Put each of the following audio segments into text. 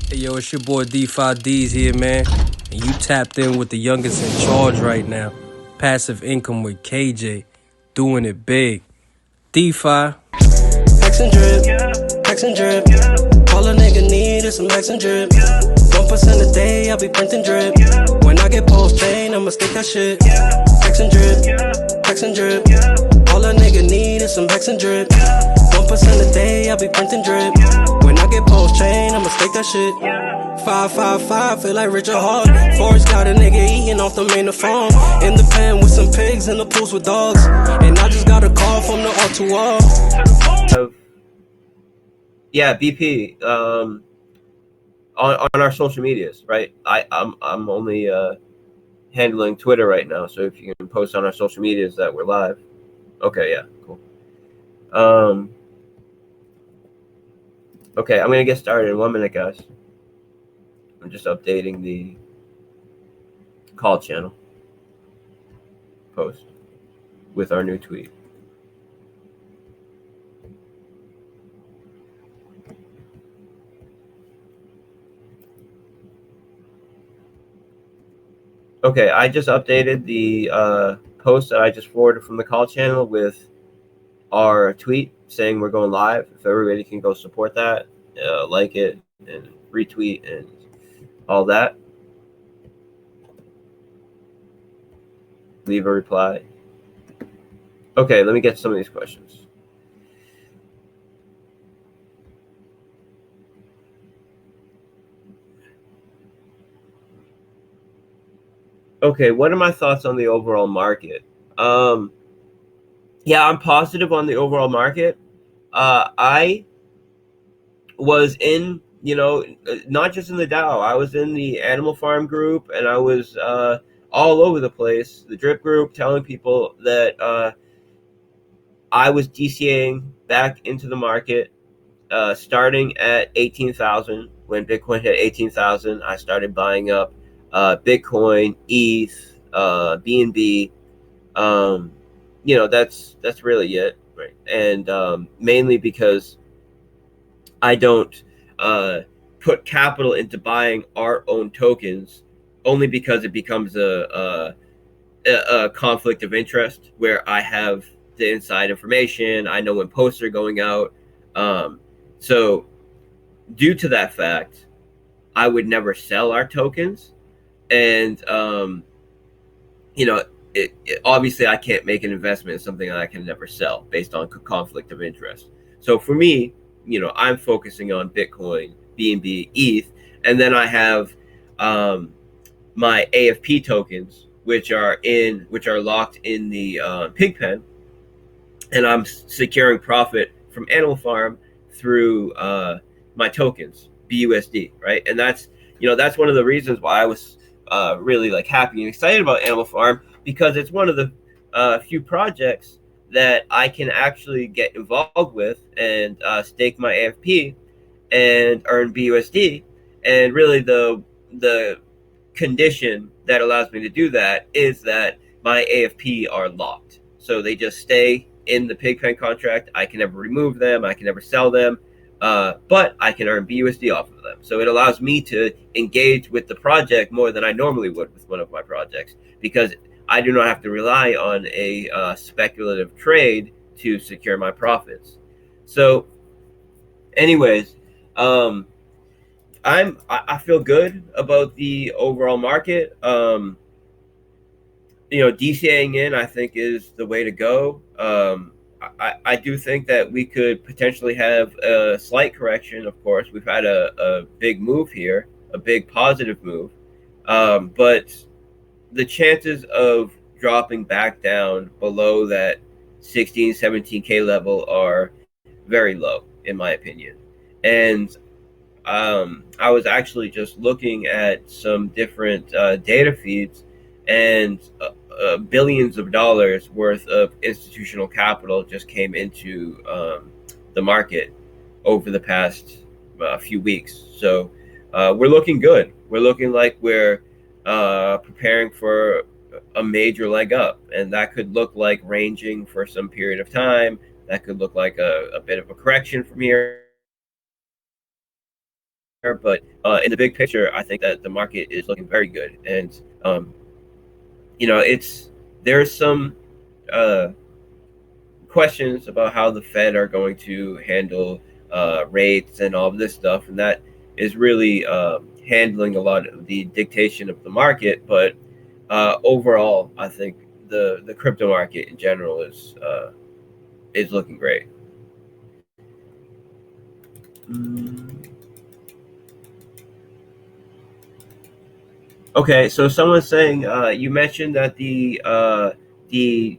Hey yo, it's your boy D5D's here, man. And you tapped in with the youngest in charge right now. Passive income with KJ. Doing it big. D5. Hex and drip, hex and drip. All a nigga need is some hex and drip. 1% a day, I be printing drip. When I get post chain, I'ma stick that shit. Hex and drip, hex and drip. All a nigga need is some hex and drip. 1% a day, I be printing drip. When I get post chain, I'ma stick that shit. 555, feel like Richard Hart. Forex got a nigga eating off the main farm. In the pen with some pigs, in the pools with dogs. And I just got a call from the R2R. Yeah, BP. On our social medias, right? I'm only handling Twitter right now, so if you can post on our social medias that we're live. Okay, yeah, cool. Okay, I'm gonna get started in 1 minute, guys. I'm just updating the call channel post with our new tweet. Okay, I just updated the post that I just forwarded from the call channel with our tweet saying we're going live. If everybody can go support that, like it and retweet and all that. Leave a reply. Okay, let me get some of these questions. Okay, what are my thoughts on the overall market? Yeah, I'm positive on the overall market. I was in, not just in the Dow. I was in the Animal Farm group, and I was all over the place. The Drip group, telling people that I was DCAing back into the market, starting at 18,000. When Bitcoin hit 18,000, I started buying up Bitcoin, ETH, BNB. That's really it, right? And mainly because I don't put capital into buying our own tokens, only because it becomes a conflict of interest where I have the inside information. I know when posts are going out. So due to that fact, I would never sell our tokens. And, obviously I can't make an investment in something that I can never sell based on conflict of interest. So for me, I'm focusing on Bitcoin, BNB, ETH, and then I have my AFP tokens, which are locked in the Pigpen, and I'm securing profit from Animal Farm through my tokens, BUSD, right? And that's one of the reasons why I was really happy and excited about Animal Farm, because it's one of the few projects that I can actually get involved with and stake my AFP and earn BUSD. And really the condition that allows me to do that is that my AFP are locked. So they just stay in the Pigpen contract. I can never remove them. I can never sell them. But I can earn BUSD off of them. So it allows me to engage with the project more than I normally would with one of my projects, because I do not have to rely on a speculative trade to secure my profits. So anyways, I feel good about the overall market. DCAing in, I think, is the way to go. I do think that we could potentially have a slight correction. Of course, we've had a big move here, a big positive move. But the chances of dropping back down below that 16, 17K level are very low, in my opinion. And I was actually just looking at some different data feeds, and billions of dollars worth of institutional capital just came into the market over the past few weeks. So we're looking good. We're looking like we're preparing for a major leg up, and that could look like ranging for some period of time. That could look like a bit of a correction from here. but in the big picture, I think that the market is looking very good. And there's some uh, questions about how the Fed are going to handle rates and all of this stuff, and that is really handling a lot of the dictation of the market. But overall, I think the crypto market in general is looking great. Mm. Okay, so someone's saying you mentioned that the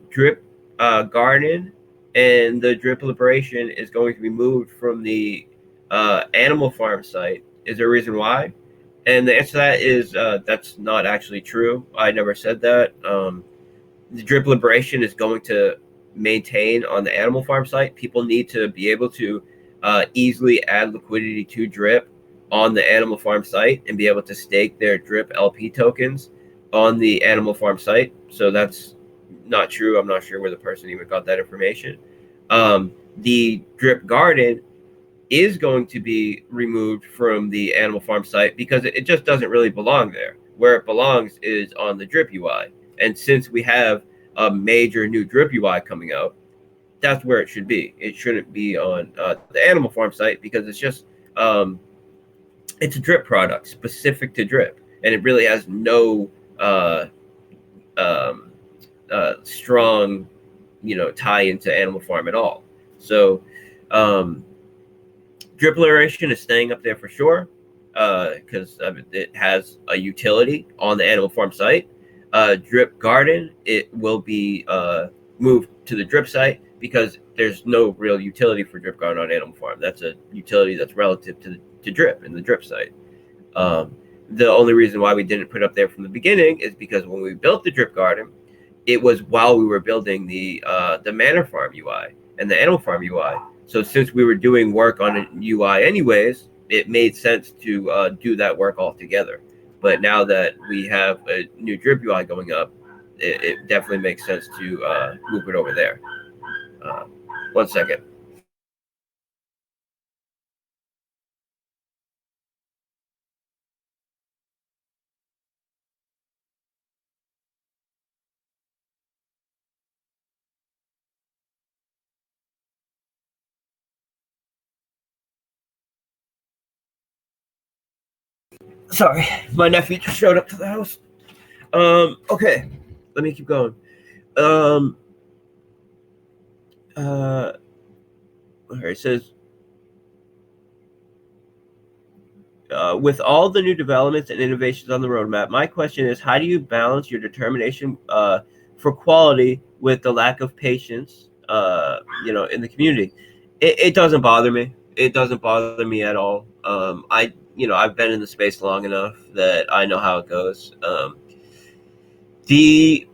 drip garden and the drip liberation is going to be moved from the animal farm site. Is there a reason why? And the answer to that is that's not actually true. I never said that. The drip liberation is going to maintain on the animal farm site. People need to be able to easily add liquidity to drip on the animal farm site and be able to stake their drip LP tokens on the animal farm site. So that's not true. I'm not sure where the person even got that information. The drip garden is going to be removed from the animal farm site because it just doesn't really belong there. Where it belongs is on the drip UI. And since we have a major new drip UI coming out, that's where it should be. It shouldn't be on the animal farm site because it's a drip product specific to drip, and it really has no strong, tie into animal farm at all. So drip liberation is staying up there for sure because it has a utility on the animal farm site. Drip garden, it will be moved to the drip site because there's no real utility for drip garden on animal farm. That's a utility that's relative to drip in the drip site. The only reason why we didn't put up there from the beginning is because when we built the drip garden, it was while we were building the manor farm UI and the animal farm UI. So since we were doing work on a UI anyways, it made sense to do that work all together. But now that we have a new drip UI going up, it definitely makes sense to move it over there. 1 second. Sorry, my nephew just showed up to the house. Okay, let me keep going. It says, with all the new developments and innovations on the roadmap, my question is, how do you balance your determination for quality with the lack of patience, in the community? It doesn't bother me. It doesn't bother me at all. I've been in the space long enough that I know how it goes. The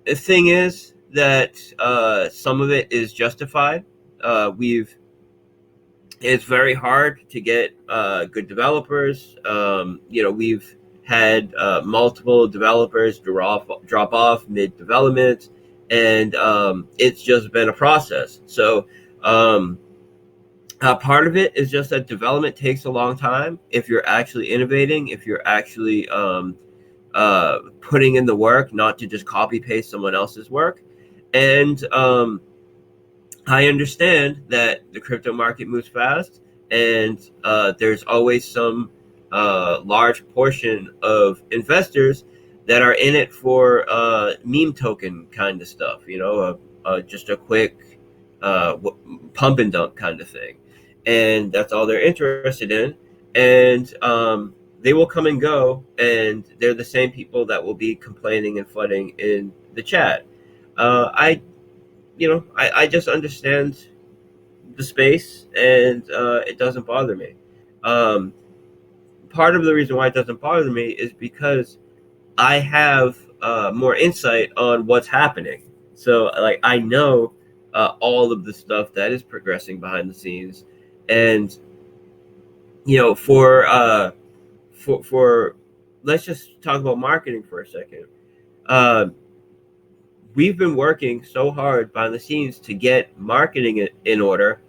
thing is that some of it is justified. It's very hard to get good developers. We've had multiple developers drop off mid development, and it's just been a process. So part of it is just that development takes a long time. If you're actually innovating, if you're actually putting in the work, not to just copy paste someone else's work, and I understand that the crypto market moves fast, and therethere's always some large portion of investors that are in it for meme token kind of stuff, just a quick pump and dump kind of thing. And that's all they're interested in. And they will come and go, and they're the same people that will be complaining and flooding in the chat. I just understand the space, and it doesn't bother me. Part of the reason why it doesn't bother me is because I have more insight on what's happening. So, like, I know all of the stuff that is progressing behind the scenes, and for let's just talk about marketing for a second. We've been working so hard behind the scenes to get marketing in order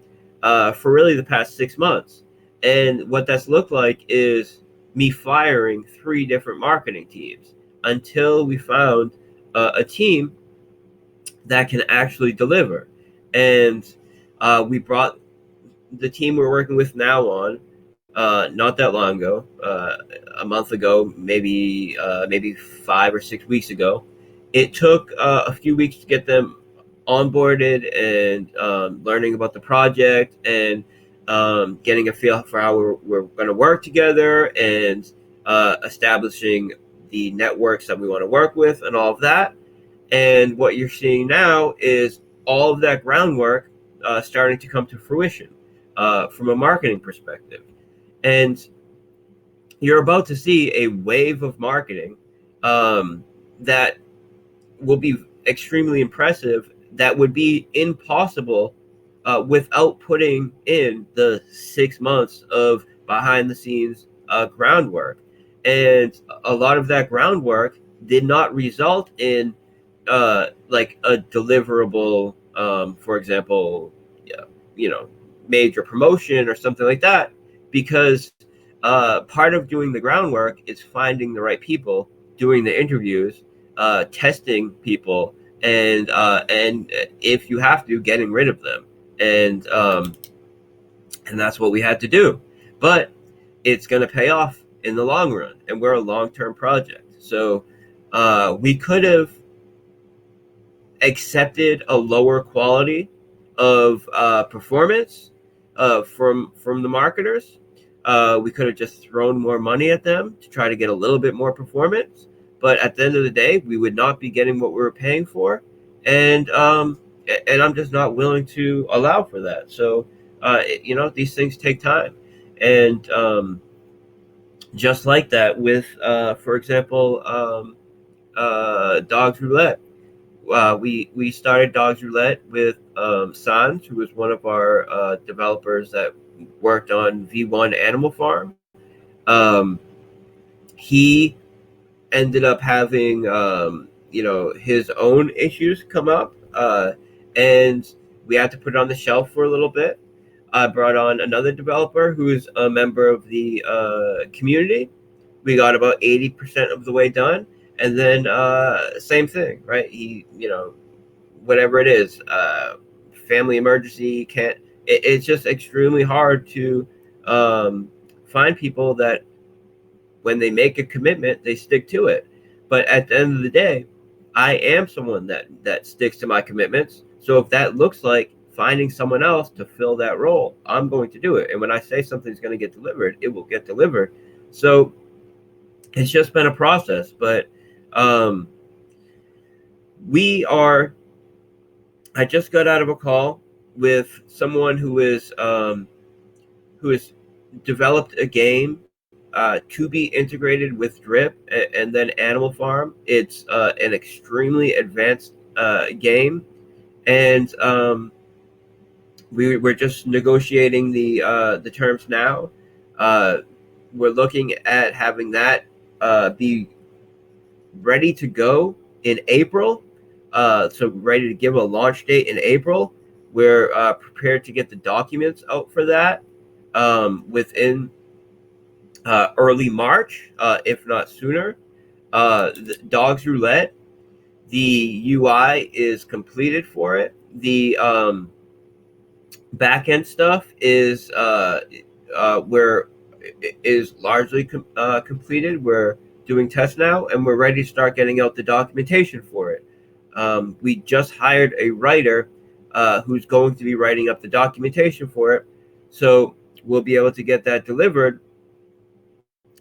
for really the past 6 months. And what that's looked like is me firing 3 different marketing teams until we found a team that can actually deliver. And we brought the team we're working with now on not that long ago, a month ago, maybe 5 or 6 weeks ago. It took a few weeks to get them onboarded and learning about the project and getting a feel for how we're going to work together and establishing the networks that we want to work with and all of that. And what you're seeing now is all of that groundwork starting to come to fruition from a marketing perspective. And you're about to see a wave of marketing that will be extremely impressive, that would be impossible without putting in the 6 months of behind the scenes groundwork. And a lot of that groundwork did not result in like a deliverable, for example, major promotion or something like that, because part of doing the groundwork is finding the right people, doing the interviews, testing people, and if you have to, getting rid of them, and that's what we had to do. But it's going to pay off in the long run, and we're a long-term project. So we could have accepted a lower quality of performance from the marketers. We could have just thrown more money at them to try to get a little bit more performance, but at the end of the day, we would not be getting what we were paying for, and I'm just not willing to allow for that. So these things take time, and just like that with for example, Dogs Roulette. We started Dogs Roulette with Sans, who was one of our developers that worked on V1 Animal Farm. He ended up having his own issues come up, and we had to put it on the shelf for a little bit. I brought on another developer who is a member of the community. We got about 80% of the way done. And then same thing, right? He, whatever it is, family emergency, it's just extremely hard to find people that when they make a commitment, they stick to it. But at the end of the day, I am someone that sticks to my commitments. So if that looks like finding someone else to fill that role, I'm going to do it. And when I say something's going to get delivered, it will get delivered. So it's just been a process, but I just got out of a call with someone who has developed a game to be integrated with Drip and then Animal Farm. It's an extremely advanced game, and we're just negotiating the terms now. We're looking at having that be ready to go in April. So ready to give a launch date in April. We're prepared to get the documents out for that within early March, if not sooner. The Dogs Roulette, the UI is completed for it. The back end stuff is largely completed. We're doing tests now, and we're ready to start getting out the documentation for it. We just hired a writer who's going to be writing up the documentation for it, so we'll be able to get that delivered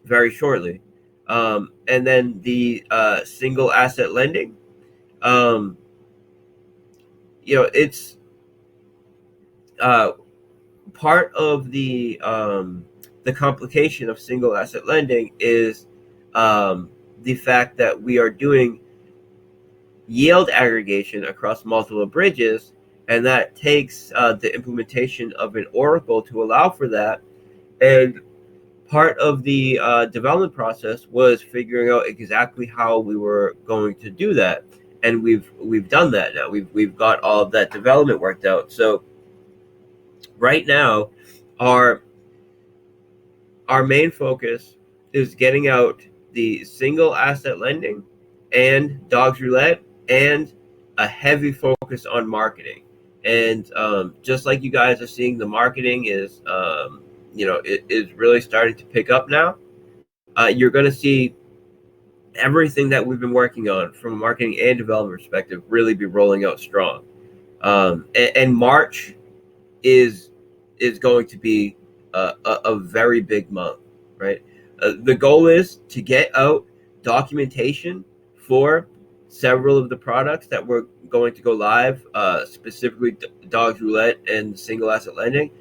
very shortly. And then the single asset lending, it's part of the complication of single asset lending is the fact that we are doing yield aggregation across multiple bridges, and that takes the implementation of an oracle to allow for that. And part of the development process was figuring out exactly how we were going to do that, and we've done that now. We've got all of that development worked out. So right now, our our main focus is getting out the single asset lending and dogs roulette, and a heavy focus on marketing. And just like you guys are seeing, the marketing is it is really starting to pick up now. You're going to see everything that we've been working on from a marketing and development perspective really be rolling out strong. And March is going to be a very big month, right? The goal is to get out documentation for several of the products that we're going to go live, specifically Dogs Roulette and single asset lending,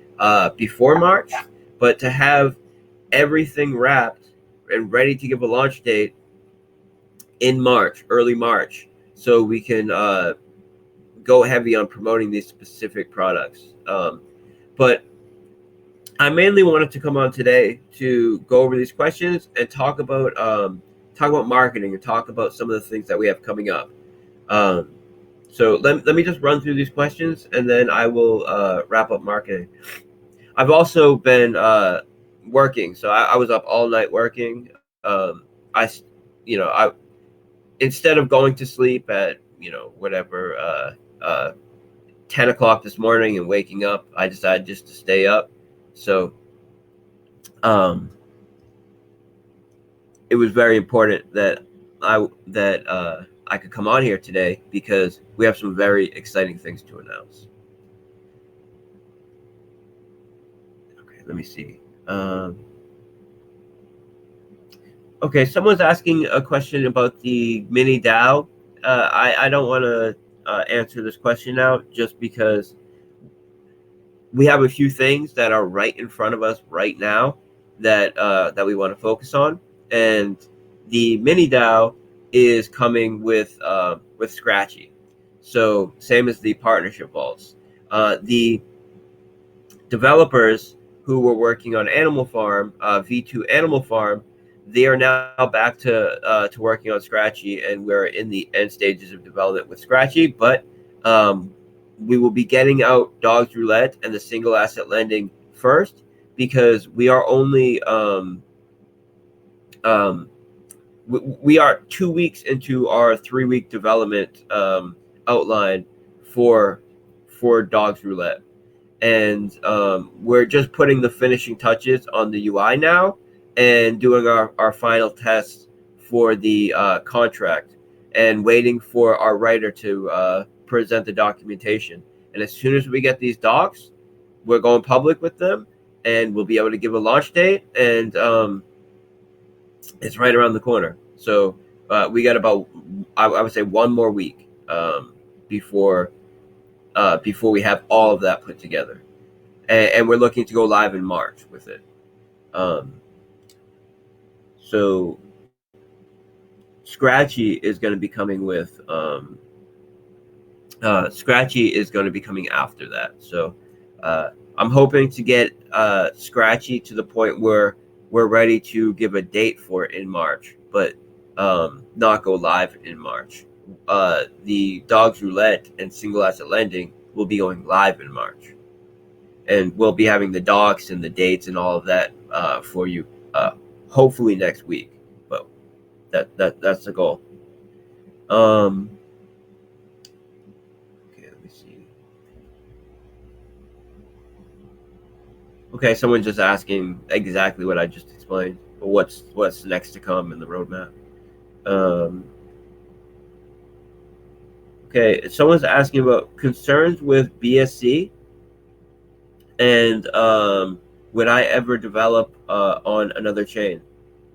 before March, but to have everything wrapped and ready to give a launch date in March, early March, so we can go heavy on promoting these specific products. But I mainly wanted to come on today to go over these questions and talk about marketing and talk about some of the things that we have coming up. So let me just run through these questions, and then I will wrap up marketing. I've also been working, so I was up all night working. I instead of going to sleep at 10 o'clock this morning and waking up, I decided just to stay up. So it was very important that I could come on here today, because we have some very exciting things to announce. Okay, let me see. Okay, someone's asking a question about the mini DAO. I don't want to answer this question now, just because we have a few things that are right in front of us right now that we want to focus on, and the mini DAO is coming with Scratchy. So same as the partnership vaults. The developers who were working on Animal Farm, V2 Animal Farm, they are now back to working on Scratchy, and we're in the end stages of development with Scratchy. But we will be getting out Dogs Roulette and the single asset lending first, because we are only we are 2 weeks into our 3-week development outline for Dogs Roulette, and we're just putting the finishing touches on the UI now, and doing our final tests for the contract, and waiting for our writer to present the documentation. And as soon as we get these docs, we're going public with them, and we'll be able to give a launch date, and it's right around the corner. So we got about, I would say, 1 more week before we have all of that put together, and we're looking to go live in March with it. So Scratchy is going to be coming with Scratchy is going to be coming after that. So I'm hoping to get Scratchy to the point where we're ready to give a date for it in March, but not go live in March. The Dogs Roulette and single asset lending will be going live in March, and we'll be having the docs and the dates and all of that for you hopefully next week. But that's the goal. Okay, let me see. Okay, someone's just asking exactly what I just explained. What's next to come in the roadmap? Okay, someone's asking about concerns with BSC, and would I ever develop on another chain?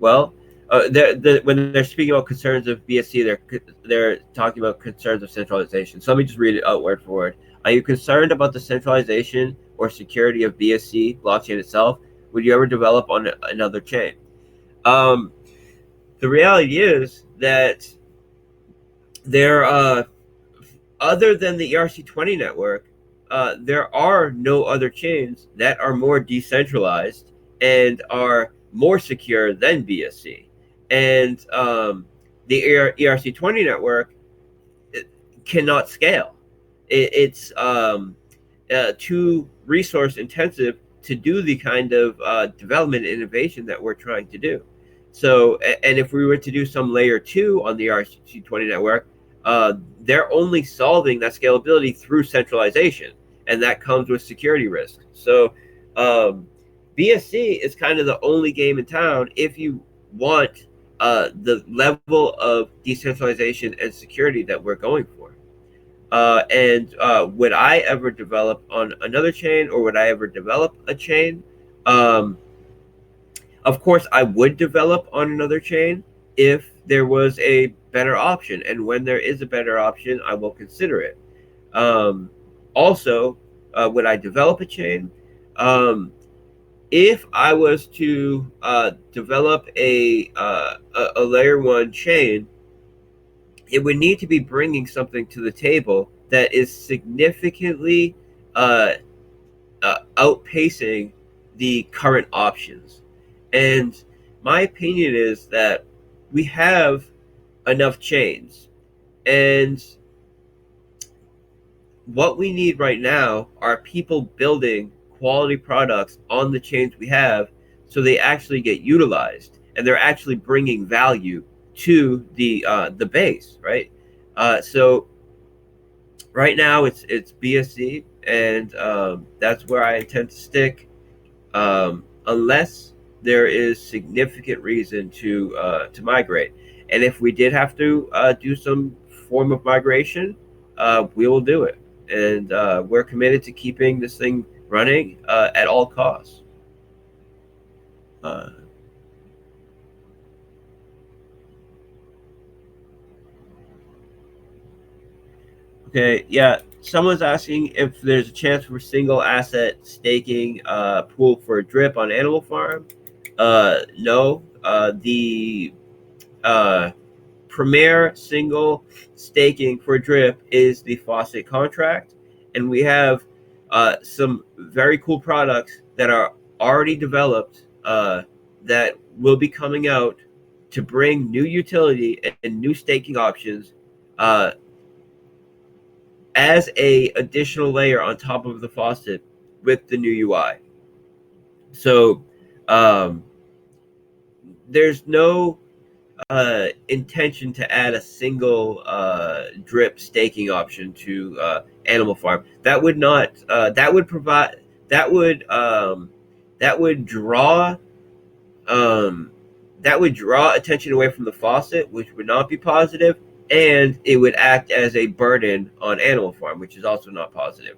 Well, when they're speaking about concerns of BSC, they're talking about concerns of centralization. So let me just read it out word for word. Are you concerned about the centralization or security of BSC blockchain itself? Would you ever develop on another chain? The reality is that there, other than the ERC20 network, there are no other chains that are more decentralized and are more secure than BSC. And the ERC20 network cannot scale. It's too resource intensive to do the kind of development and innovation that we're trying to do. So, and if we were to do some layer 2 on the ERC20 network, they're only solving that scalability through centralization, and that comes with security risk. So BSC is kind of the only game in town if you want the level of decentralization and security that we're going for. And would I ever develop on another chain, or would I ever develop a chain? Of course, I would develop on another chain if there was a better option. And when there is a better option, I will consider it. Also, would I develop a chain? If I was to develop a layer 1 chain, it would need to be bringing something to the table that is significantly outpacing the current options. And my opinion is that we have enough chains, and what we need right now are people building quality products on the chains we have, so they actually get utilized and they're actually bringing value to the base, right? So right now it's BSC, and that's where I intend to stick, unless there is significant reason to migrate. And if we did have to do some form of migration, we will do it. And we're committed to keeping this thing running at all costs. Okay, yeah. Someone's asking if there's a chance for single asset staking pool for a drip on Animal Farm. No. The premier single staking for drip is the faucet contract, and we have some very cool products that are already developed that will be coming out to bring new utility and new staking options as a additional layer on top of the faucet with the new UI. So there's no intention to add a single drip staking option to Animal Farm. That would not that would provide that would draw attention away from the faucet, which would not be positive, and it would act as a burden on Animal Farm, which is also not positive.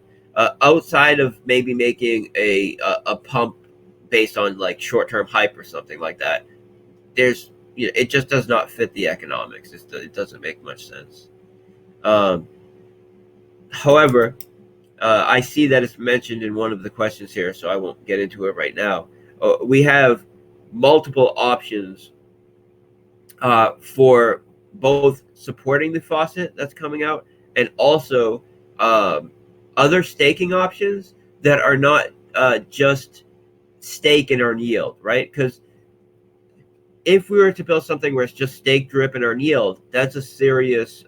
Outside of maybe making a pump based on like short-term hype or something like that, there's it just does not fit the economics. It doesn't make much sense. However, I see that it's mentioned in one of the questions here, so I won't get into it right now. We have multiple options for both supporting the faucet that's coming out, and also other staking options that are not just stake and earn yield, right? Because if we were to build something where it's just stake, drip, and earn yield, that's a serious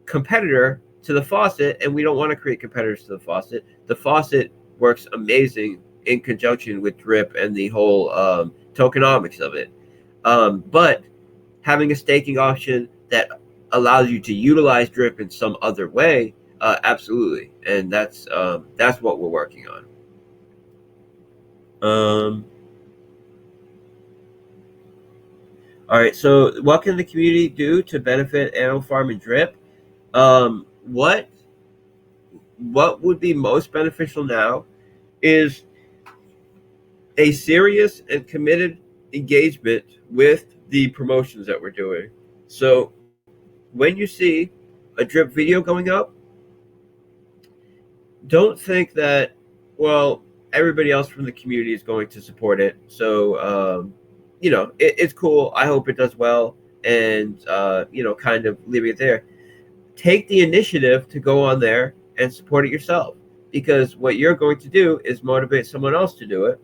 competitor to the faucet, and we don't want to create competitors to the faucet. The faucet works amazing in conjunction with drip and the whole tokenomics of it. But having a staking option that allows you to utilize drip in some other way, absolutely, and that's what we're working on. All right, so what can the community do to benefit Animal Farm and drip? What would be most beneficial now is a serious and committed engagement with the promotions that we're doing. So when you see a drip video going up, don't think that, well, everybody else from the community is going to support it. So, it's cool. I hope it does well, and, kind of leaving it there. Take the initiative to go on there and support it yourself, because what you're going to do is motivate someone else to do it,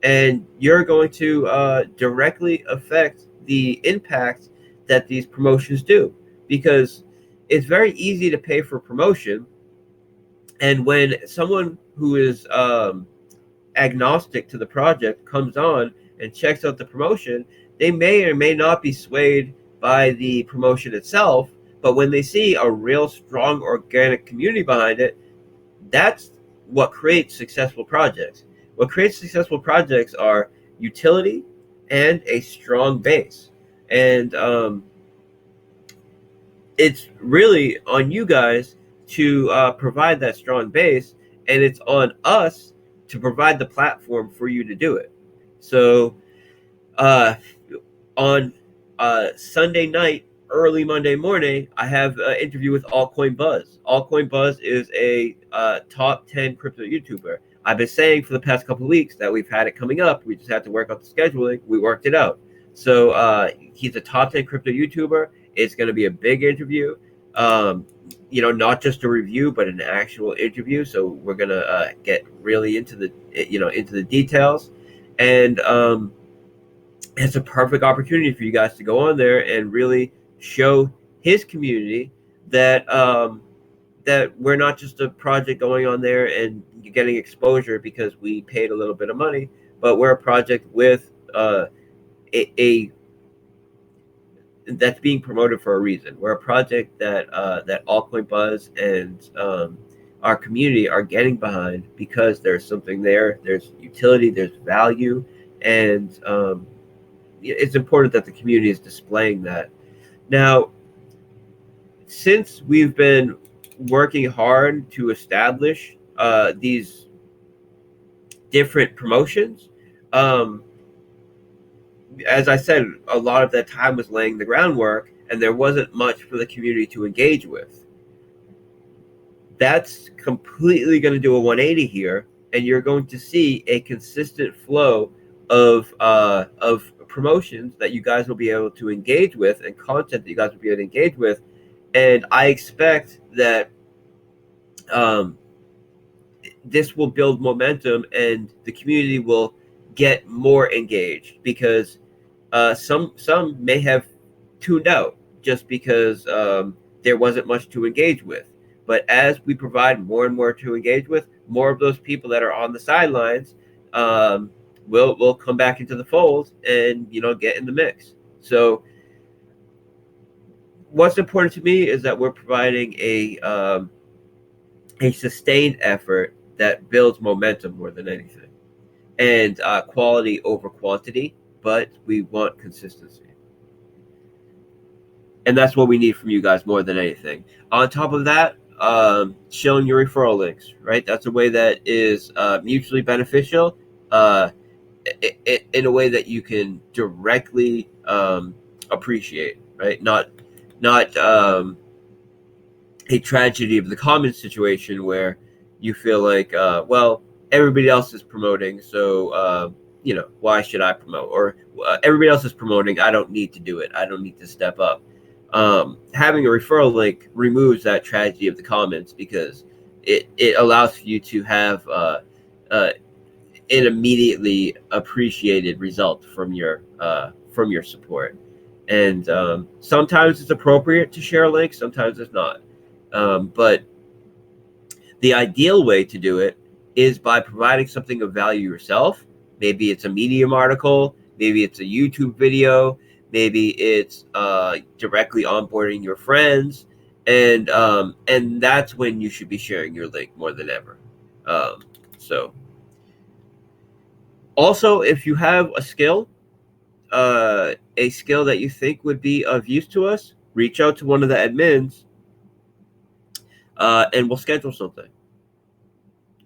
and you're going to directly affect the impact that these promotions do, because it's very easy to pay for promotion. And when someone who is agnostic to the project comes on and checks out the promotion, they may or may not be swayed by the promotion itself, but when they see a real strong organic community behind it, that's what creates successful projects. What creates successful projects are utility and a strong base. And it's really on you guys to provide that strong base, and it's on us to provide the platform for you to do it. So on Sunday night, early Monday morning, I have an interview with Altcoin Buzz. Altcoin Buzz is a top 10 crypto YouTuber. I've been saying for the past couple of weeks that we've had it coming up. We just had to work out the scheduling. We worked it out. So he's a top 10 crypto YouTuber. It's going to be a big interview. Not just a review, but an actual interview. So we're going to get really into the details. And it's a perfect opportunity for you guys to go on there and really show his community that that we're not just a project going on there and getting exposure because we paid a little bit of money, but we're a project with a that's being promoted for a reason. We're a project that that Altcoin Buzz and our community are getting behind because there's something there. There's utility. There's value, and it's important that the community is displaying that. Now, since we've been working hard to establish these different promotions, as I said, a lot of that time was laying the groundwork, and there wasn't much for the community to engage with. That's completely going to do a 180 here, and you're going to see a consistent flow of promotions that you guys will be able to engage with and content that you guys will be able to engage with. And I expect that this will build momentum and the community will get more engaged, because some may have tuned out just because there wasn't much to engage with. But as we provide more and more to engage with, more of those people that are on the sidelines will come back into the fold and get in the mix. So what's important to me is that we're providing a sustained effort that builds momentum more than anything, and quality over quantity, but we want consistency. And that's what we need from you guys more than anything. On top of that, showing your referral links, right? That's a way that is mutually beneficial in a way that you can directly appreciate, right? Not a tragedy of the commons situation where you feel like, well, everybody else is promoting, so why should I promote? Or everybody else is promoting, I don't need to do it. I don't need to step up. Having a referral link removes that tragedy of the commons, because it allows you to have an immediately appreciated result from your support. And sometimes it's appropriate to share a link, sometimes it's not. But the ideal way to do it is by providing something of value yourself. Maybe it's a Medium article, maybe it's a YouTube video, maybe it's directly onboarding your friends, and that's when you should be sharing your link more than ever. So also, if you have a skill that you think would be of use to us, reach out to one of the admins, and we'll schedule something.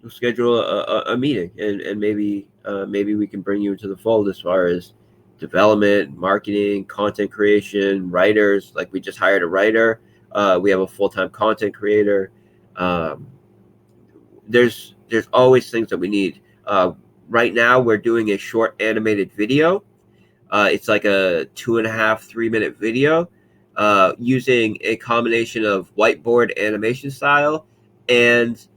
We'll schedule a meeting, and maybe we can bring you into the fold as far as development, marketing, content creation, writers. Like, we just hired a writer. We have a full-time content creator. There's always things that we need. Right now, we're doing a short animated video. It's like a 2.5-3 minute video, using a combination of whiteboard animation style and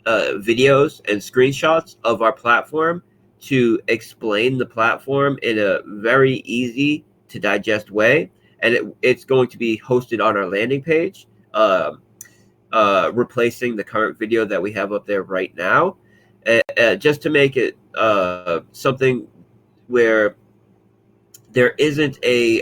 videos and screenshots of our platform to explain the platform in a very easy to digest way. And it's going to be hosted on our landing page, replacing the current video that we have up there right now. just to make it something where there isn't a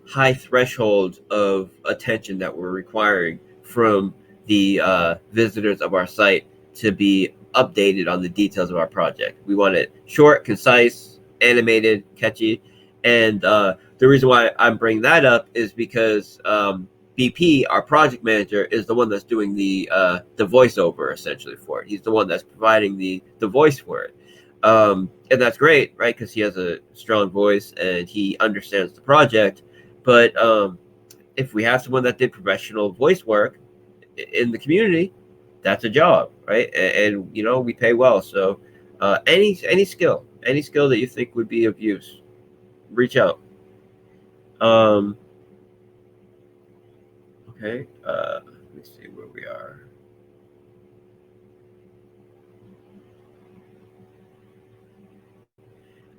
high threshold of attention that we're requiring from the visitors of our site to be updated on the details of our project. We want it short, concise, animated, catchy. And the reason why I'm bringing that up is because BP, our project manager, is the one that's doing the voiceover essentially for it. He's the one that's providing the voice for it. And that's great, right? Because he has a strong voice and he understands the project. But if we have someone that did professional voice work in the community, that's a job, right? And you know, we pay well. So any skill that you think would be of use, reach out. Okay, let me see where we are.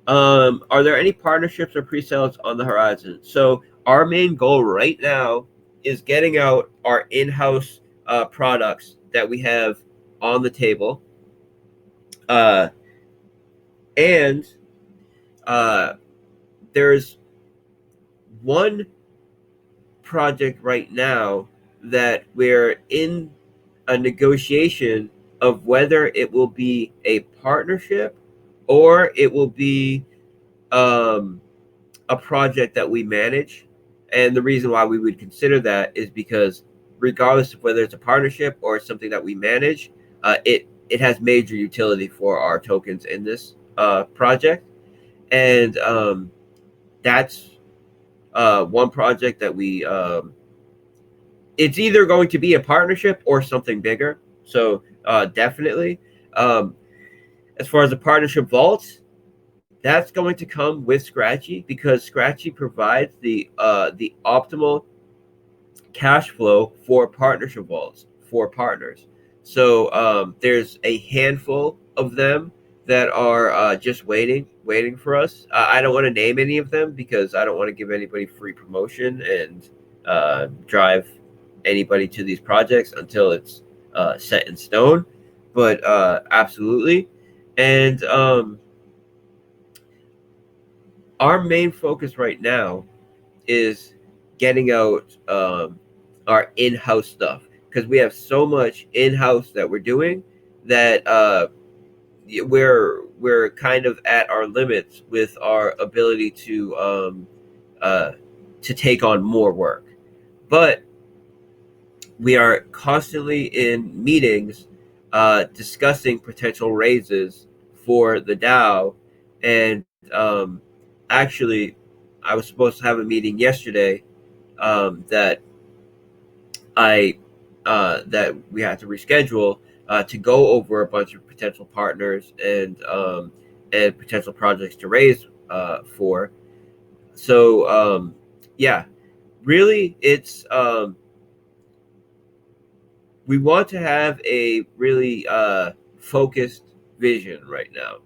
Are there any partnerships or pre-sales on the horizon? So our main goal right now is getting out our in-house products that we have on the table. And there's one project right now that we're in a negotiation of whether it will be a partnership or it will be a project that we manage. And the reason why we would consider that is because regardless of whether it's a partnership or something that we manage, it has major utility for our tokens in this project. And that's one project that we it's either going to be a partnership or something bigger. So definitely. As far as the partnership vaults, that's going to come with Scratchy because Scratchy provides the optimal cash flow for partnership vaults for partners. So there's a handful of them that are just waiting for us. I don't want to name any of them because I don't want to give anybody free promotion and drive anybody to these projects until it's set in stone. But absolutely. And our main focus right now is getting out our in-house stuff because we have so much in-house that we're doing that we're kind of at our limits with our ability to take on more work. But we are constantly in meetings discussing potential raises for the DAO. And actually, I was supposed to have a meeting yesterday that we had to reschedule to go over a bunch of potential partners and potential projects to raise for. So yeah, really, it's we want to have a really focused vision right now.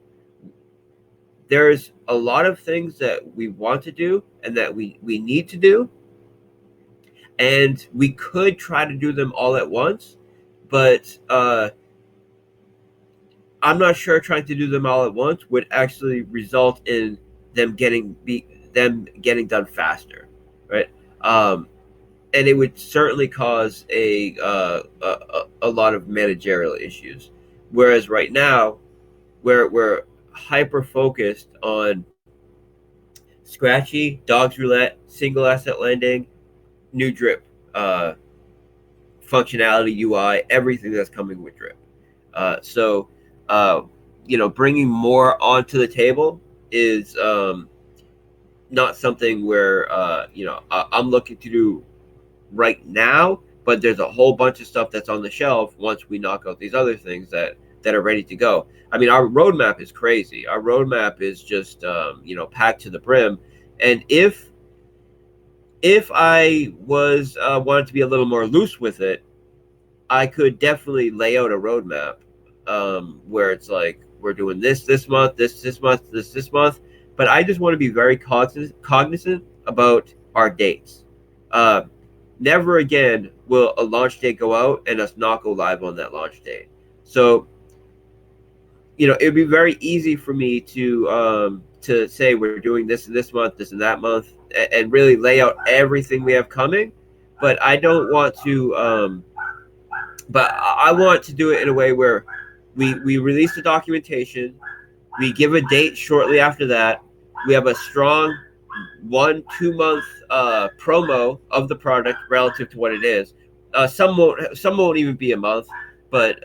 There's a lot of things that we want to do and that we need to do. And we could try to do them all at once, but I'm not sure trying to do them all at once would actually result in them getting done faster, right? And it would certainly cause a lot of managerial issues. Whereas right now, we're hyper focused on Scratchy, Dogs Roulette, single asset lending, new Drip functionality, UI, everything that's coming with Drip. So bringing more onto the table is not something where I'm looking to do right now, but there's a whole bunch of stuff that's on the shelf once we knock out these other things that are ready to go. I mean, our roadmap is crazy. Our roadmap is just packed to the brim. And if I was wanted to be a little more loose with it, I could definitely lay out a roadmap where it's like we're doing this month, this month. But I just want to be very cognizant about our dates. Never again will a launch date go out and us not go live on that launch date. So, it'd be very easy for me to say we're doing this and this month, this and that month, and really lay out everything we have coming. But I don't want to. But I want to do it in a way where we release the documentation, we give a date shortly after that, we have a strong 1-2 month promo of the product relative to what it is. Some won't even be a month, but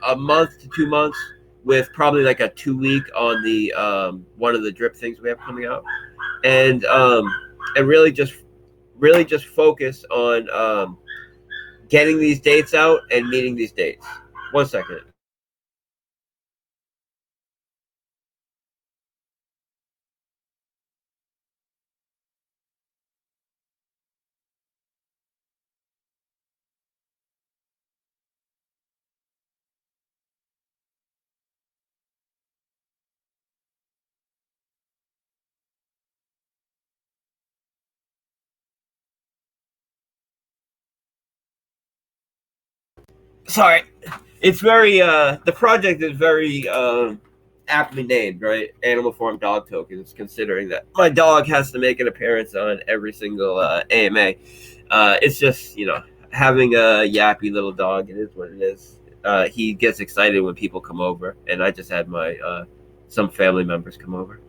a month to 2 months with probably like a 2 week on the one of the drip things we have coming out, and really just focus on getting these dates out and meeting these dates. 1 second. Sorry, it's very the project is very aptly named, right? Animal Farm Dog Tokens, considering that my dog has to make an appearance on every single AMA. It's just, having a yappy little dog. It is what it is. He gets excited when people come over, and I just had my some family members come over.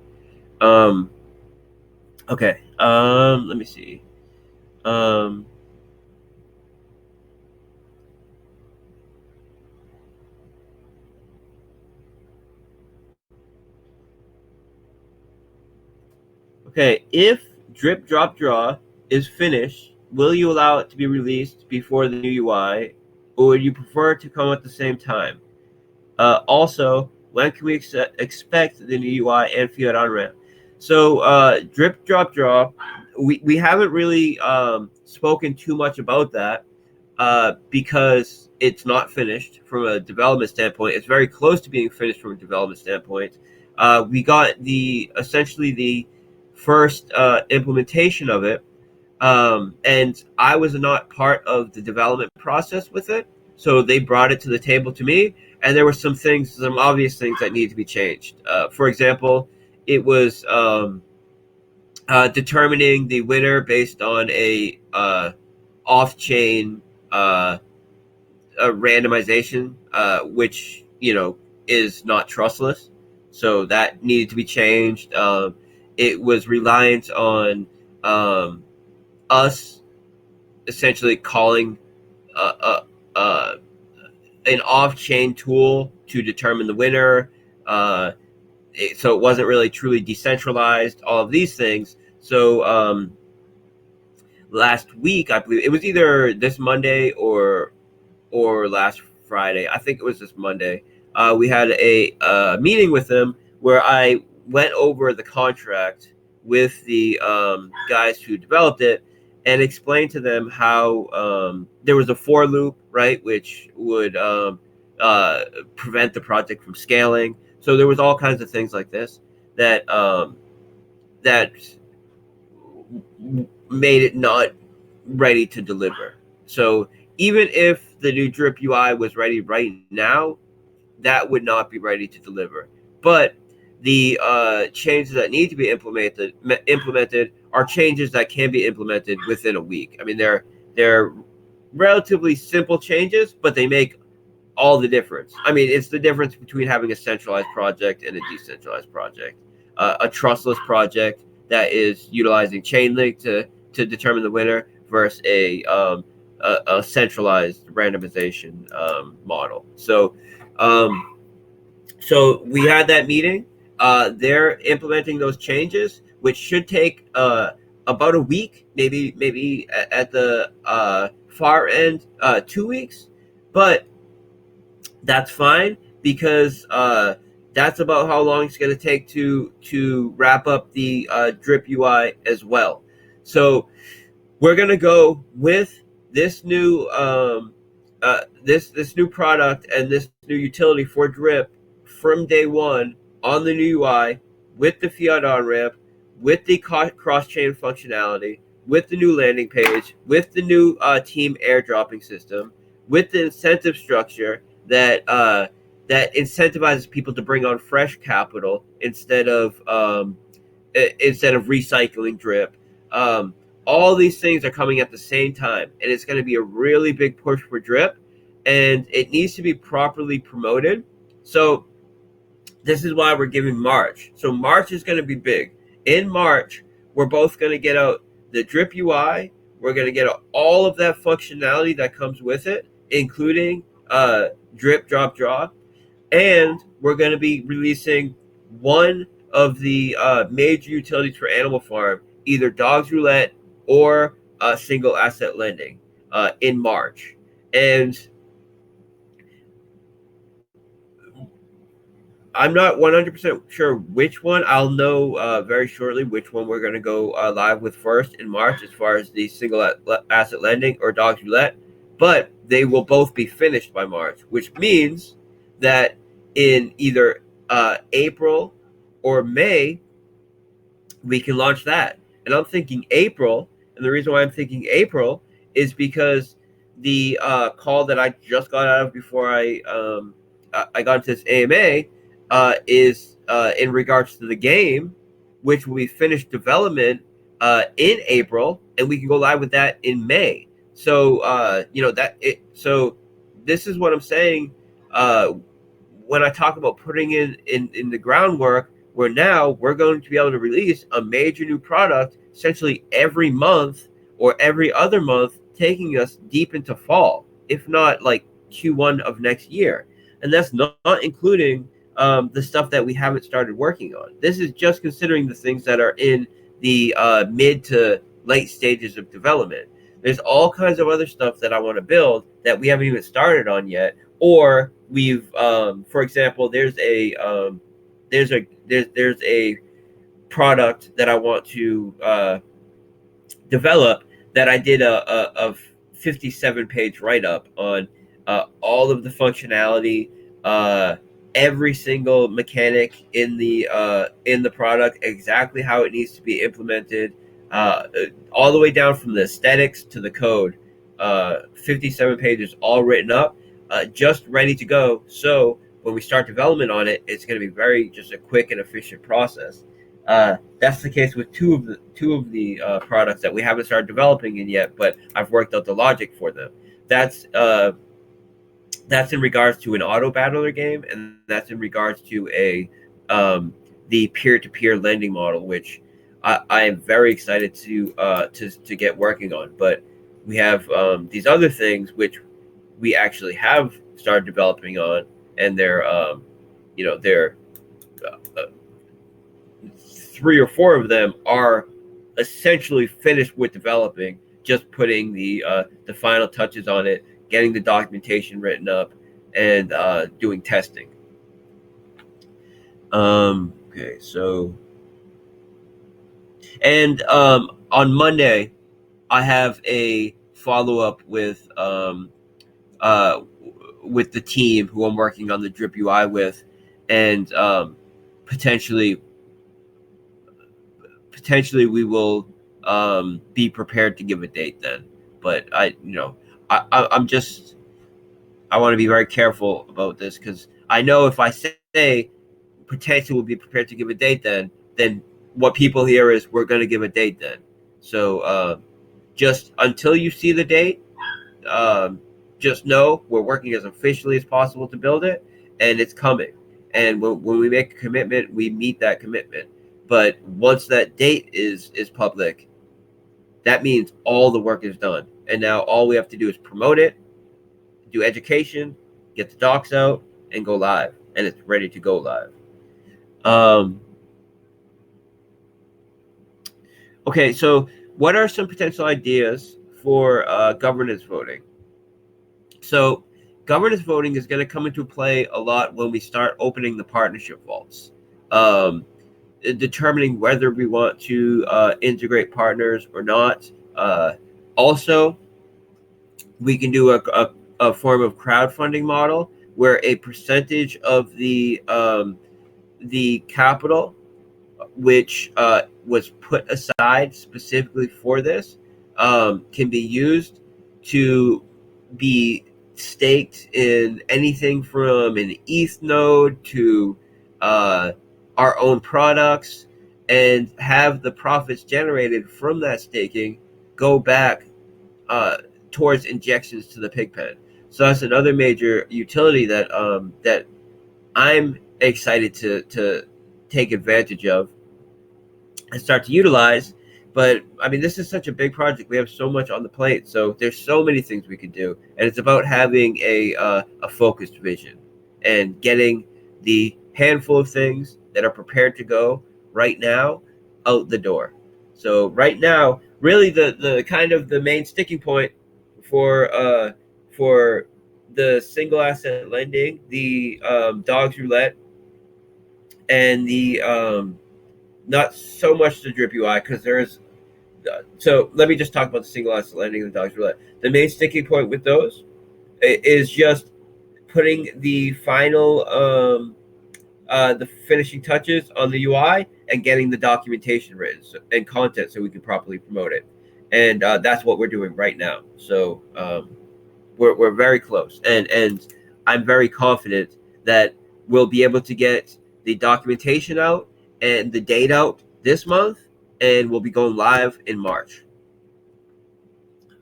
Okay. Let me see. Okay, if Drip Drop Draw is finished, will you allow it to be released before the new UI, or would you prefer it to come at the same time? Also, when can we expect the new UI and fiat on ramp? So, Drip Drop Draw, we haven't really spoken too much about that because it's not finished from a development standpoint. It's very close to being finished from a development standpoint. We got essentially the first implementation of it, and I was not part of the development process with it, so they brought it to the table to me, and there were some obvious things that needed to be changed. For example, it was determining the winner based on a off-chain randomization, which is not trustless, so that needed to be changed. It was reliant on us essentially calling an off-chain tool to determine the winner. So it wasn't really truly decentralized, all of these things. So last week, I believe it was either this Monday or last Friday. I think it was this Monday. We had a meeting with them where I went over the contract with the guys who developed it and explained to them how there was a for loop, right, which would prevent the project from scaling. So there was all kinds of things like this that that made it not ready to deliver. So even if the new Drip UI was ready right now, that would not be ready to deliver. But the changes that need to be implemented are changes that can be implemented within a week. I mean, they're relatively simple changes, but they make all the difference. I mean, it's the difference between having a centralized project and a decentralized project. A trustless project that is utilizing Chainlink to determine the winner versus a centralized randomization model. So we had that meeting. They're implementing those changes, which should take about a week, maybe at the far end 2 weeks, but that's fine because that's about how long it's going to take to wrap up the Drip UI as well. So we're going to go with this new this new product and this new utility for Drip from day one on the new UI with the fiat on ramp, with the cross-chain functionality, with the new landing page, with the new team airdropping system, with the incentive structure that that incentivizes people to bring on fresh capital instead of recycling drip. All these things are coming at the same time, and it's going to be a really big push for drip, and it needs to be properly promoted. So this is why we're giving March. So March is going to be big. In March, we're both going to get out the drip UI. We're going to get out all of that functionality that comes with it, including drip, drop, draw. And we're going to be releasing one of the major utilities for Animal Farm, either Dogs Roulette or single asset lending in March. And I'm not 100% sure which one. I'll know very shortly which one we're going to go live with first in March as far as the single asset lending or Dogs Roulette. But they will both be finished by March, which means that in either April or May, we can launch that. And I'm thinking April. And the reason why I'm thinking April is because the call that I just got out of before I got into this AMA is in regards to the game, which will be finished development in April, and we can go live with that in May. So So this is what I'm saying when I talk about putting in the groundwork. Where now we're going to be able to release a major new product essentially every month or every other month, taking us deep into fall, if not like Q1 of next year. And that's not including the stuff that we haven't started working on. This is just considering the things that are in the mid to late stages of development. There's all kinds of other stuff that I want to build that we haven't even started on yet, or we've, for example, there's a product that I want to develop that I did a 57-page write-up on all of the functionality, every single mechanic in the product, exactly how it needs to be implemented, all the way down from the aesthetics to the code. 57 pages all written up, just ready to go. So when we start development on it, it's going to be very just a quick and efficient process. That's the case with two of the products that we haven't started developing in yet, but I've worked out the logic for them. That's in regards to an auto battler game, and that's in regards to the peer-to-peer lending model, which I am very excited to get working on. But we have these other things which we actually have started developing on, and they're 3 or 4 of them are essentially finished with developing, just putting the final touches on it, getting the documentation written up, and doing testing. Okay, so, and on Monday, I have a follow-up with the team who I'm working on the Drip UI with, and potentially we will be prepared to give a date then. But I want to be very careful about this, because I know if I say potentially we'll be prepared to give a date then what people hear is we're going to give a date then. So just until you see the date, just know we're working as officially as possible to build it, and it's coming. And when we make a commitment, we meet that commitment. But once that date is public, that means all the work is done. And now all we have to do is promote it, do education, get the docs out, and go live. And it's ready to go live. Okay, so what are some potential ideas for governance voting? So governance voting is going to come into play a lot when we start opening the partnership vaults, determining whether we want to integrate partners or not. Also, we can do a form of crowdfunding model where a percentage of the capital, which was put aside specifically for this, can be used to be staked in anything from an ETH node to our own products, and have the profits generated from that staking go back towards injections to the pig pen. So that's another major utility that that I'm excited to take advantage of and start to utilize. But I mean, this is such a big project. We have so much on the plate, so there's so many things we could do, and it's about having a focused vision and getting the handful of things that are prepared to go right now out the door. So right now, really, the kind of the main sticking point for the single asset lending, the dogs roulette, and the not so much the drip UI, because there's so let me just talk about the single asset lending and the dogs roulette. The main sticking point with those is just putting the final the finishing touches on the UI and getting the documentation written and content so we can properly promote it. And that's what we're doing right now. So we're very close, and I'm very confident that we'll be able to get the documentation out and the date out this month, and we'll be going live in March.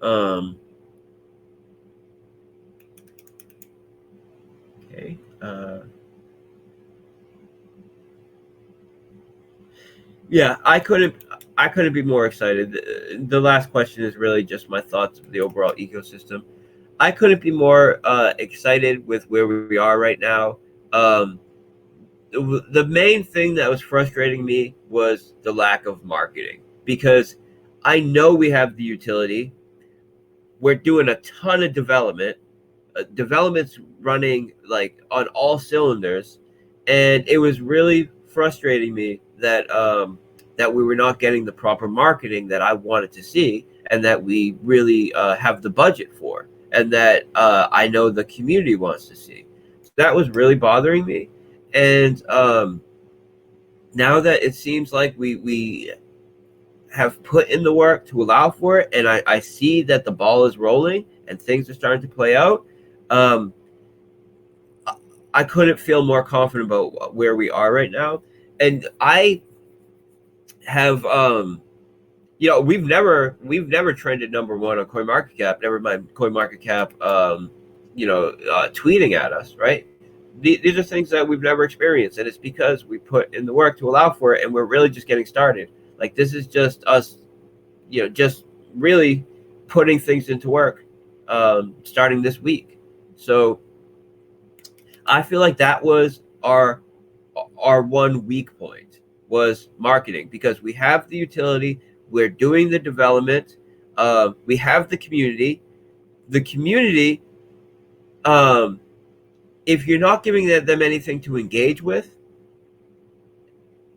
Okay. Yeah, I couldn't be more excited. The last question is really just my thoughts of the overall ecosystem. I couldn't be more excited with where we are right now. The main thing that was frustrating me was the lack of marketing, because I know we have the utility. We're doing a ton of development. Development's running like on all cylinders, and it was really frustrating me that that we were not getting the proper marketing that I wanted to see, and that we really have the budget for, and that I know the community wants to see. So that was really bothering me. And now that it seems like we have put in the work to allow for it, and I see that the ball is rolling and things are starting to play out, I couldn't feel more confident about where we are right now. And I have, we've never trended number one on CoinMarketCap. Never mind CoinMarketCap, tweeting at us, right? These are things that we've never experienced, and it's because we put in the work to allow for it, and we're really just getting started. Like, this is just us, just really putting things into work, starting this week. So I feel like that was our one weak point, was marketing, because we have the utility, we're doing the development, we have the community. The community, if you're not giving them anything to engage with,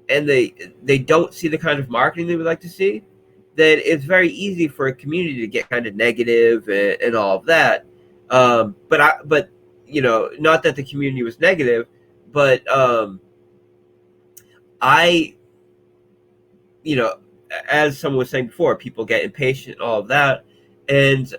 and they don't see the kind of marketing they would like to see, then it's very easy for a community to get kind of negative and all of that. But not that the community was negative, but as someone was saying before, people get impatient, all of that, and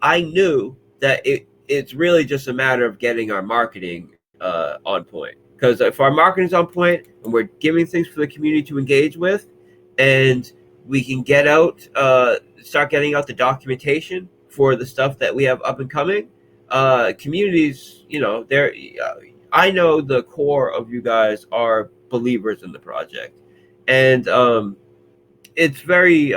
I knew that it's really just a matter of getting our marketing on point. Because if our marketing is on point and we're giving things for the community to engage with, and we can get out, start getting out the documentation for the stuff that we have up and coming, communities, I know the core of you guys are believers in the project, and it's very,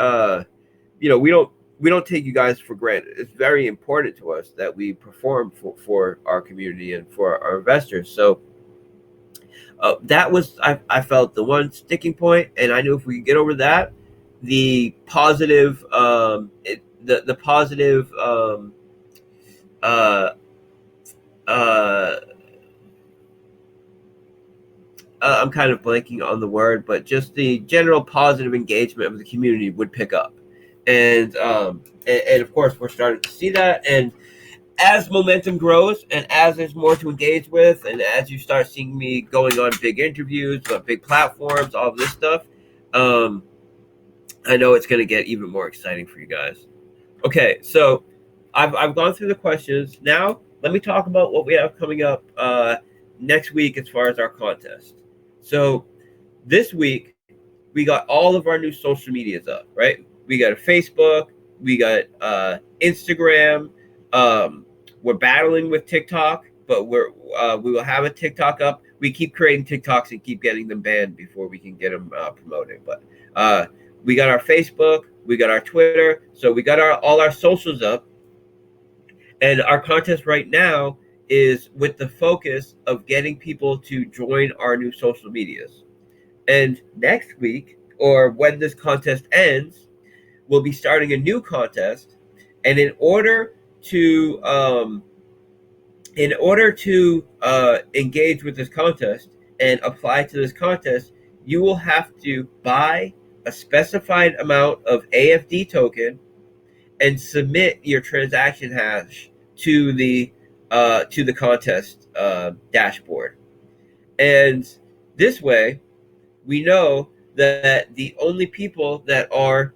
we don't take you guys for granted. It's very important to us that we perform for our community and for our investors. So that was, I felt, the one sticking point, and I knew if we could get over that, the positive, I'm kind of blanking on the word, but just the general positive engagement of the community would pick up. And of course, we're starting to see that. And as momentum grows, and as there's more to engage with, and as you start seeing me going on big interviews, on big platforms, all of this stuff, I know it's going to get even more exciting for you guys. Okay, so I've gone through the questions. Now let me talk about what we have coming up next week as far as our contest. So this week we got all of our new social medias up, right? We got a Facebook, we got Instagram. We're battling with TikTok, but we will have a TikTok up. We keep creating TikToks and keep getting them banned before we can get them promoted. But we got our Facebook, we got our Twitter, so we got all our socials up. And our contest right now is with the focus of getting people to join our new social medias. And next week, or when this contest ends, we'll be starting a new contest. And in order to engage with this contest and apply to this contest, you will have to buy a specified amount of AFD token and submit your transaction hash to the contest dashboard. And this way, we know that the only people that are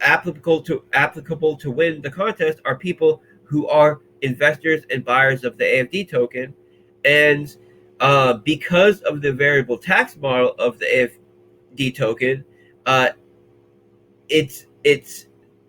applicable to win the contest are people who are investors and buyers of the AFD token. And because of the variable tax model of the AFD token, it's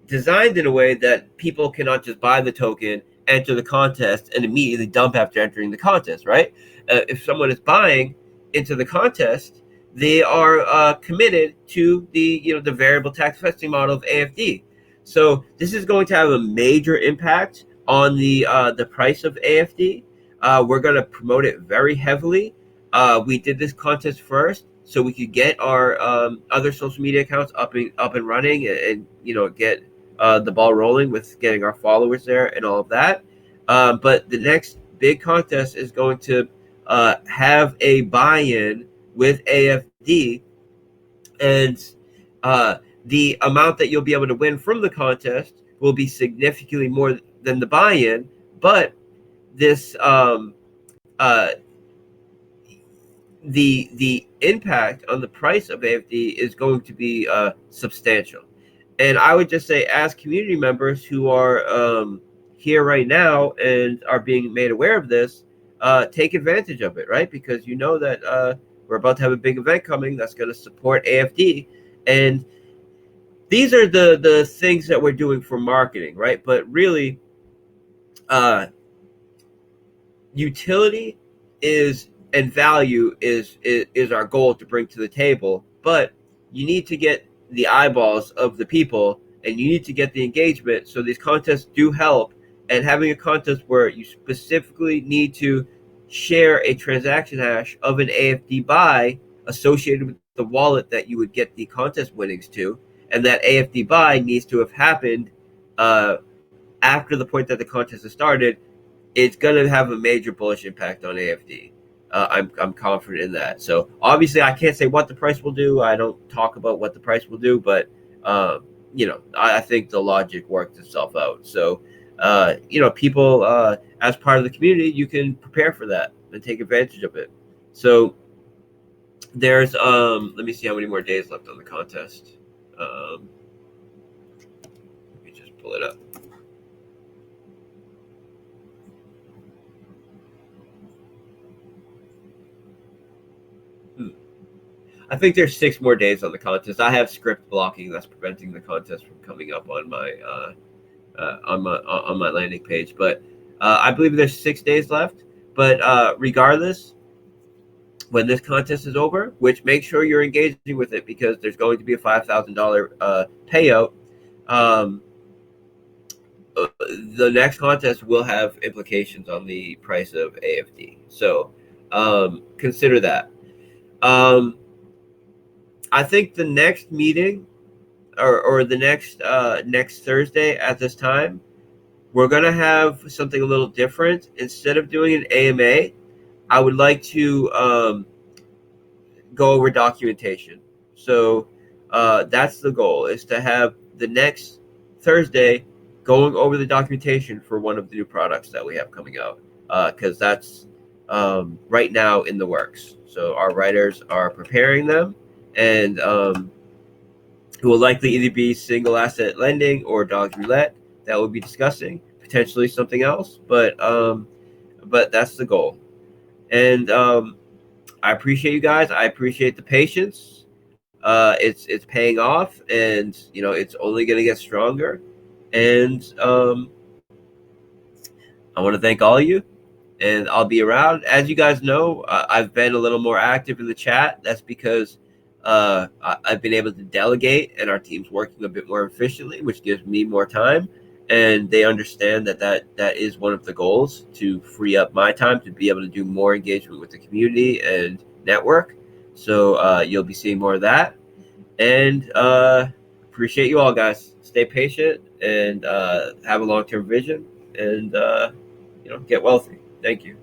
designed in a way that people cannot just buy the token, enter the contest, and immediately dump after entering the contest, right? If someone is buying into the contest, they are committed to the variable tax vesting model of AFD. So this is going to have a major impact on the price of AFD. We're going to promote it very heavily. We did this contest first so we could get our other social media accounts up and running, and get the ball rolling with getting our followers there and all of that. But the next big contest is going to have a buy-in with AFD, and the amount that you'll be able to win from the contest will be significantly more than the buy-in. But this the impact on the price of AFD is going to be substantial. And I would just say, as community members who are here right now and are being made aware of this, take advantage of it, right? Because you know that we're about to have a big event coming that's going to support AFD. And these are the things that we're doing for marketing, right? But really, utility and value is our goal to bring to the table. But you need to get the eyeballs of the people, and you need to get the engagement. So these contests do help. And having a contest where you specifically need to share a transaction hash of an AFD buy associated with the wallet that you would get the contest winnings to, and that AFD buy needs to have happened after the point that the contest has started, it's going to have a major bullish impact on AFD. I'm confident in that. So obviously I can't say what the price will do. I don't talk about what the price will do, but I think the logic works itself out. So people as part of the community, you can prepare for that and take advantage of it. So there's let me see how many more days left on the contest. Let me just pull it up. I think there's 6 more days on the contest. I have script blocking that's preventing the contest from coming up on my on my landing page, but I believe there's 6 days left. But regardless, when this contest is over, which make sure you're engaging with it, because there's going to be a $5,000 payout. The next contest will have implications on the price of AFD, so consider that. I think the next meeting or the next Thursday at this time, we're going to have something a little different. Instead of doing an AMA, I would like to go over documentation. So that's the goal, is to have the next Thursday going over the documentation for one of the new products that we have coming out, because that's right now in the works. So our writers are preparing them, and it will likely either be single asset lending or dogs roulette that we'll be discussing. potentially something else, but that's the goal. And I appreciate you guys. I appreciate the patience. It's paying off, and it's only going to get stronger. And I want to thank all of you, and I'll be around. As you guys know, I've been a little more active in the chat. That's because I've been able to delegate, and our team's working a bit more efficiently, which gives me more time. And they understand that is one of the goals, to free up my time to be able to do more engagement with the community and network. So you'll be seeing more of that. And appreciate you all, guys. Stay patient and have a long-term vision, and get wealthy. Thank you.